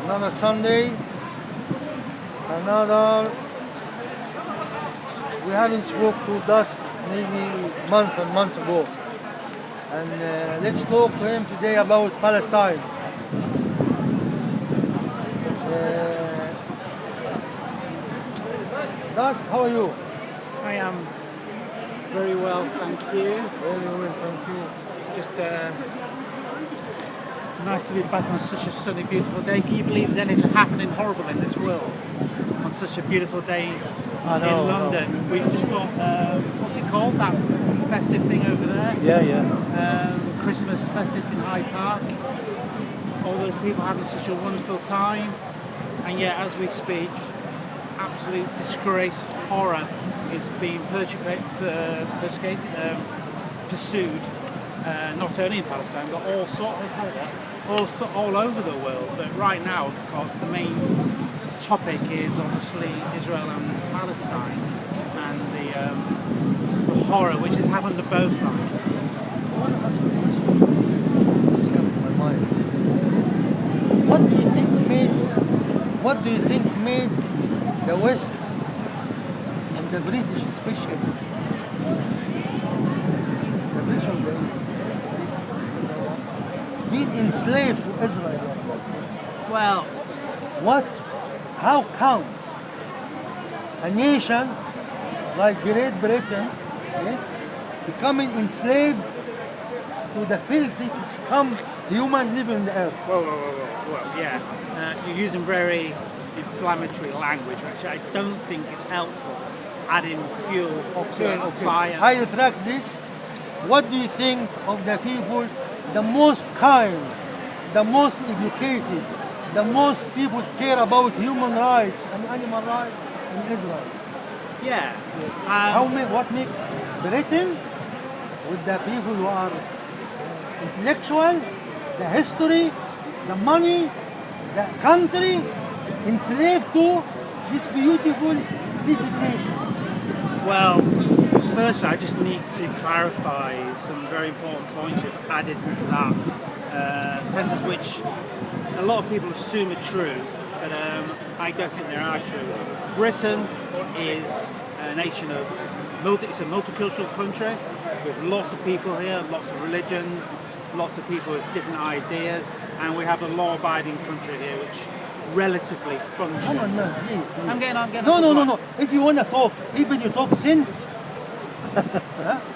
Another Sunday, another. We haven't spoke to Dust maybe month and months ago, and let's talk to him today about Palestine. Dust, how are you? I am very well, thank you. Very well, thank you. Just nice to be back on such a sunny, beautiful day. Can you believe there's anything happening horrible in this world on such a beautiful day I know, in London? We've just got, what's it called, that festive thing over there? Yeah. Christmas festive in Hyde Park. All those people having such a wonderful time. And yet, as we speak, absolute disgrace, horror is being pursued, not only in Palestine, but all over the world. But right now, of course, the main topic is obviously Israel and Palestine, and the horror which has happened to both sides. I want to ask you a question. It's come to my mind. What do you think made the West and the British especially, the British and the being enslaved to Israel? Well, How come a nation like Great Britain, yes, becoming enslaved to the filthiest scum human living on the earth? Well, yeah. You're using very inflammatory language, which I don't think is helpful. Adding fuel to a fire. I retract this. What do you think of the people, the most kind, the most educated, the most people care about human rights and animal rights in Israel? Yeah. What make Britain with the people who are intellectual, the history, the money, the country, enslaved to this beautiful little nation? Well, first I just need to clarify some very important points you've added into that sentence, which a lot of people assume are true, but I don't think they are true. Britain is a nation of it's a multicultural country with lots of people here, lots of religions, lots of people with different ideas, and we have a law-abiding country here which relatively functions. Come on, man, please. I'm getting No. If you want to talk, even you talk sense.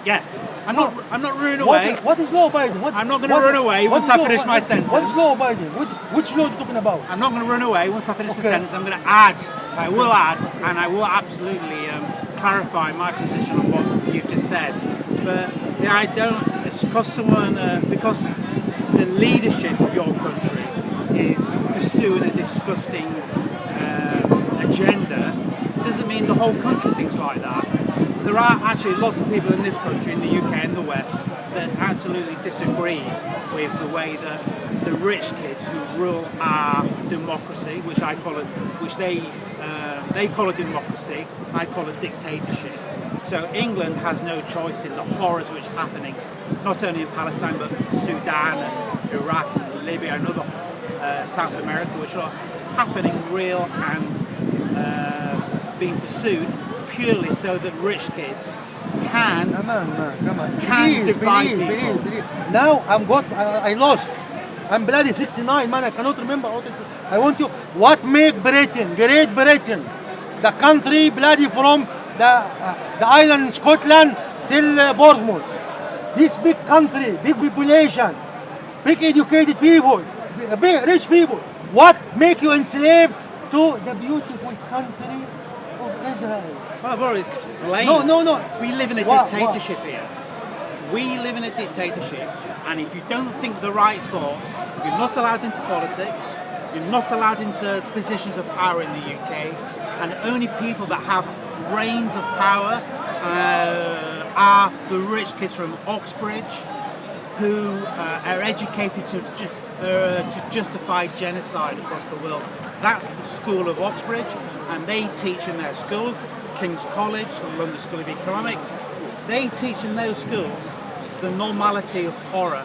Yeah. I'm not running away. What is law abiding? I'm not going to run away once I finish my sentence. What is law abiding? Which law are you talking about? I'm not going to run away once I finish my sentence. I'm going to add, I will add, and I will absolutely clarify my position on what you've just said. But yeah, I don't, it's because because the leadership of your country is pursuing a disgusting agenda, doesn't mean the whole country thinks like that. There are actually lots of people in this country, in the UK and the West, that absolutely disagree with the way that the rich kids who rule our democracy, which I call it, which they call a democracy, I call it dictatorship. So England has no choice in the horrors which are happening, not only in Palestine, but Sudan, and Iraq, and Libya, and other South America, which are happening real and being pursued purely so that rich kids can Come on. Can divide people. Believe. Now I lost. I'm bloody 69, man. I cannot remember what it's. I want you. What make Britain, Great Britain, the country bloody from the island in Scotland till Bournemouth. This big country, big population, big educated people, big rich people. What make you enslaved to the beautiful country of Israel? Well, I've already explained. No. We live in a dictatorship here. We live in a dictatorship, and if you don't think the right thoughts, you're not allowed into politics, you're not allowed into positions of power in the UK, and only people that have reins of power are the rich kids from Oxbridge who are educated to justify genocide across the world. That's the School of Oxbridge, and they teach in their schools, King's College, the London School of Economics, they teach in those schools the normality of horror,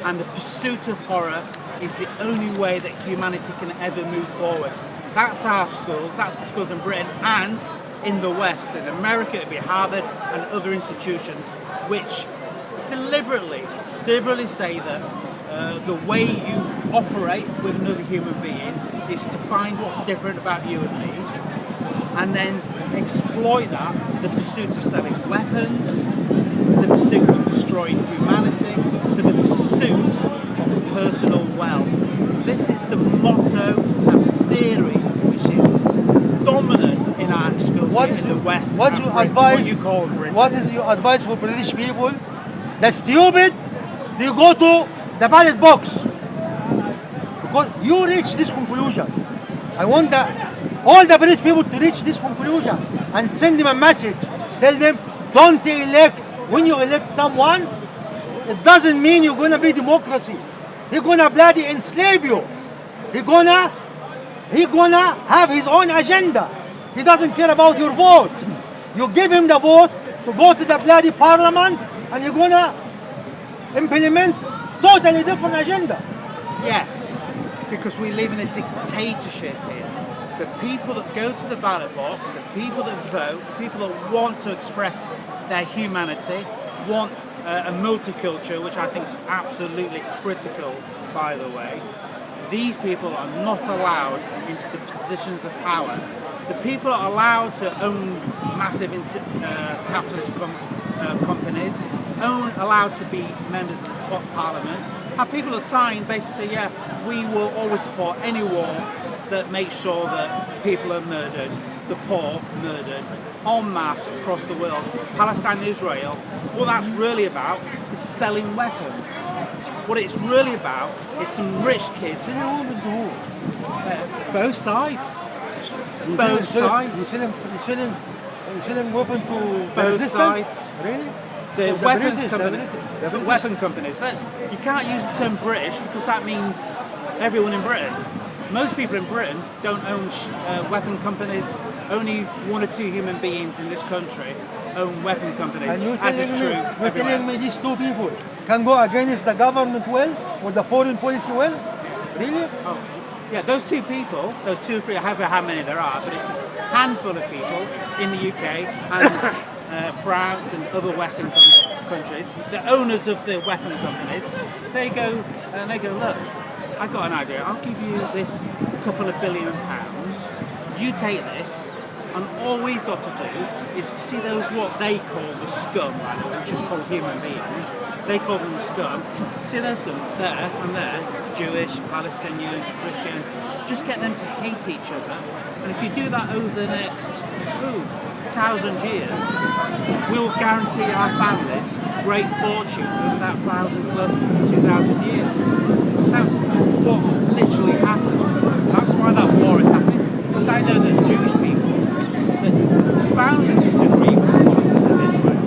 and the pursuit of horror is the only way that humanity can ever move forward. That's our schools, that's the schools in Britain and in the West. In America, it'd be Harvard and other institutions which deliberately say that the way you operate with another human being is to find what's different about you and me, and then exploit that for the pursuit of selling weapons, for the pursuit of destroying humanity, for the pursuit of personal wealth. This is the motto and theory which is dominant in our schools in the West. What's your Britain, advice? what you call Britain. What is your advice for British people? The stupid, they go to the ballot box. Because you reach this conclusion. I want all the British people to reach this conclusion and send them a message. Tell them, don't elect, when you elect someone, it doesn't mean you're gonna be democracy. He's gonna bloody enslave you. He's gonna have his own agenda. He doesn't care about your vote. You give him the vote to go to the bloody parliament and you're gonna implement totally different agenda. Yes, because we live in a dictatorship here. The people that go to the ballot box, the people that vote, the people that want to express their humanity, want a multiculture, which I think is absolutely critical, by the way. These people are not allowed into the positions of power. The people are allowed to own massive capitalist companies, allowed to be members of parliament. Our people are signed basically say, yeah, we will always support any war that makes sure that people are murdered, the poor murdered, en masse across the world. Palestine and Israel, what that's really about is selling weapons. What it's really about is some rich kids. Both sides. Both sides. You selling weapon to both resistance? Sides. Really? The So weapons British, company, the weapon companies. You can't use the term British because that means everyone in Britain. Most people in Britain don't own weapon companies. Only one or two human beings in this country own weapon companies, And you're as is true you're everywhere. telling me these two people can go against the government will or the foreign policy will? Really? Oh, yeah, those two people, those two or three, however how many there are, but it's a handful of people in the UK and France and other Western countries, the owners of the weapon companies, they go, look, I got an idea. I'll give you this couple of £1 billion. You take this, and all we've got to do is see those what they call the scum, by the way, which is called human beings. They call them the scum. See those scum there and there, Jewish, Palestinian, Christian. Just get them to hate each other, and if you do that over the next 1,000 years, we'll guarantee our families great fortune over that 1,000 plus 2,000 years. That's what literally happens. That's why that war is happening. Because I know there's Jewish people that profoundly disagree with the policies of Israel.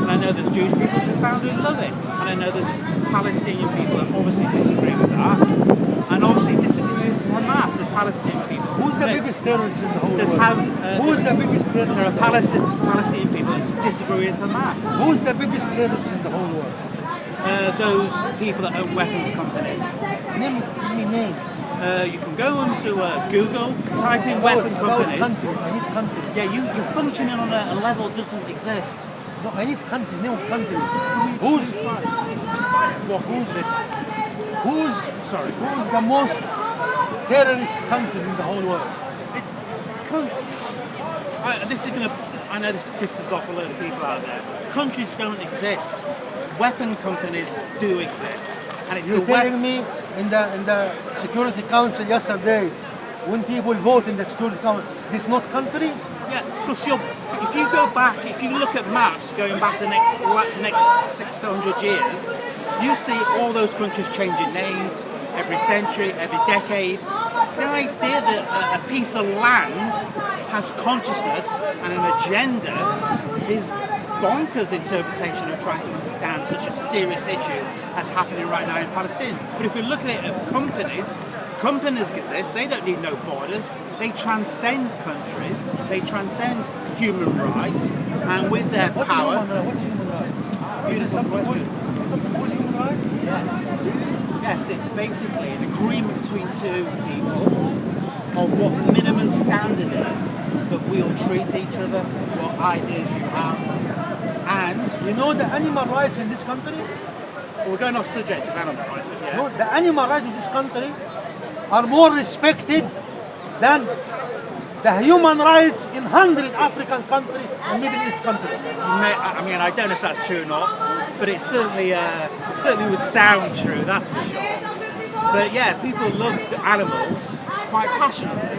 And I know there's Jewish people that profoundly love it. And I know there's Palestinian people that obviously disagree with that. And obviously disagree with Hamas, the Palestinian people. Who's the biggest terrorist in the whole There's world? Who's the biggest terrorist? There are Palestinian people that disagree with Hamas. Who's the biggest terrorist in the whole world? Those people that own weapons companies. Name me names. You can go onto Google, type in weapon companies. Countries. I need countries. Yeah, you're functioning on a level that doesn't exist. No, I need countries. Name of countries. Who's this? Who's the most terrorist countries in the whole world? I know this pisses off a load of people out there. Countries don't exist. Weapon companies do exist, and it's You're telling me in the Security Council yesterday, when people vote in the Security Council, this is not country? Yeah, because if you go back, if you look at maps going back the next 600 years, you see all those countries changing names every century, every decade. The idea that a piece of land has consciousness and an agenda is bonkers interpretation of trying to understand such a serious issue as happening right now in Palestine. But if we look at it as companies exist, they don't need no borders, they transcend countries, they transcend human rights, and with their power... What's human rights? Something called human rights? Yes. Yes, it's basically an agreement between two people of what the minimum standard is that we'll treat each other, what ideas you have, and You know the animal rights in this country? we're going off subject of animal rights, but yeah. No, the animal rights in this country are more respected than the human rights in 100 African countries and Middle East countries. I mean, I don't know if that's true or not, but it certainly would sound true, that's for sure. But yeah, people love the animals quite passionately.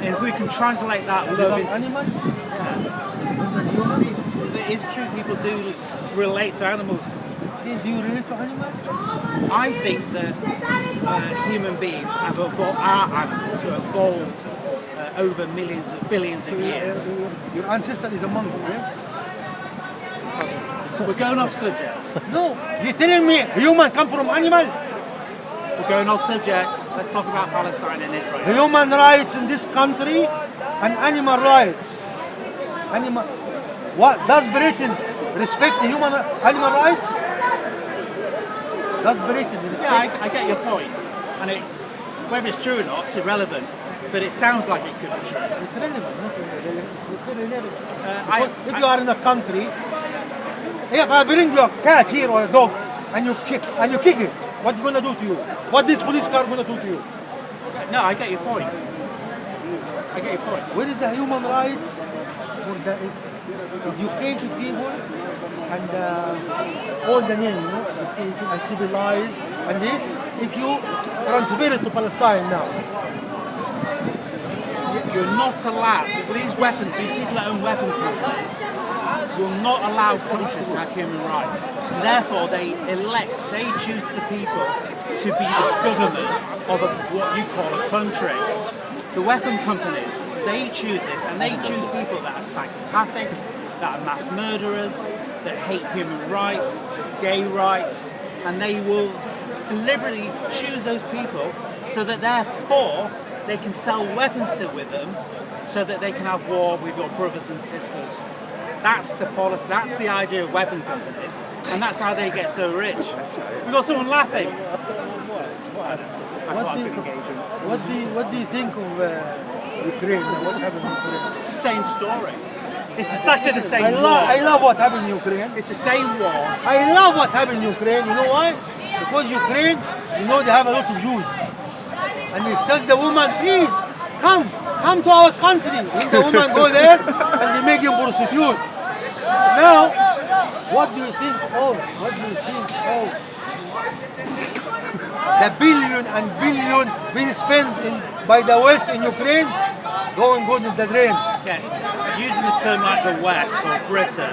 And if we can translate that love into... Animals? It is true, people do relate to animals. Do you relate to animals? I think that human beings have evolved, our animals have evolved over billions of years. Your ancestor is a monkey, yes? We're going off subject. No, you're telling me human come from animal? We're going off subject. Let's talk about Palestine and Israel. Human rights in this country and animal rights. Animal. What does Britain respect the animal rights? Does Britain respect? Yeah, I get your point, and it's whether it's true or not, it's irrelevant. But it sounds like it could be true. It's relevant, not irrelevant. It's very relevant. If you are in a country, if I bring you a cat here or a dog and you kick it, what you gonna do to you? What this police car gonna do to you? No, I get your point. I get your point. Where is the human rights for the educated people and all the name, you know, educated and civilized, and this, if you transfer it to Palestine now, You're not allowed, these weapons, these people that own weapon companies will not allow countries to have human rights. Therefore, they choose the people to be the government of what you call a country. The weapon companies, they choose this, and they choose people that are psychopathic, that are mass murderers, that hate human rights, gay rights, and they will deliberately choose those people so that therefore they can sell weapons with them so that they can have war with your brothers and sisters. That's the policy, that's the idea of weapon companies, and that's how they get so rich. We've got someone laughing. what do you think of Ukraine? What's happening in Ukraine? It's the same story. It's exactly the same war. I love what happened in Ukraine. It's the same war. I love what happened in Ukraine. You know why? Because Ukraine, you know, they have a lot of Jews. And they tell the woman, please, come to our country. And the woman go there and they make him prostitute. Now, what do you think? The billion and billion being spent by the West in Ukraine, going good in the drain. Yeah, using the term like the West or Britain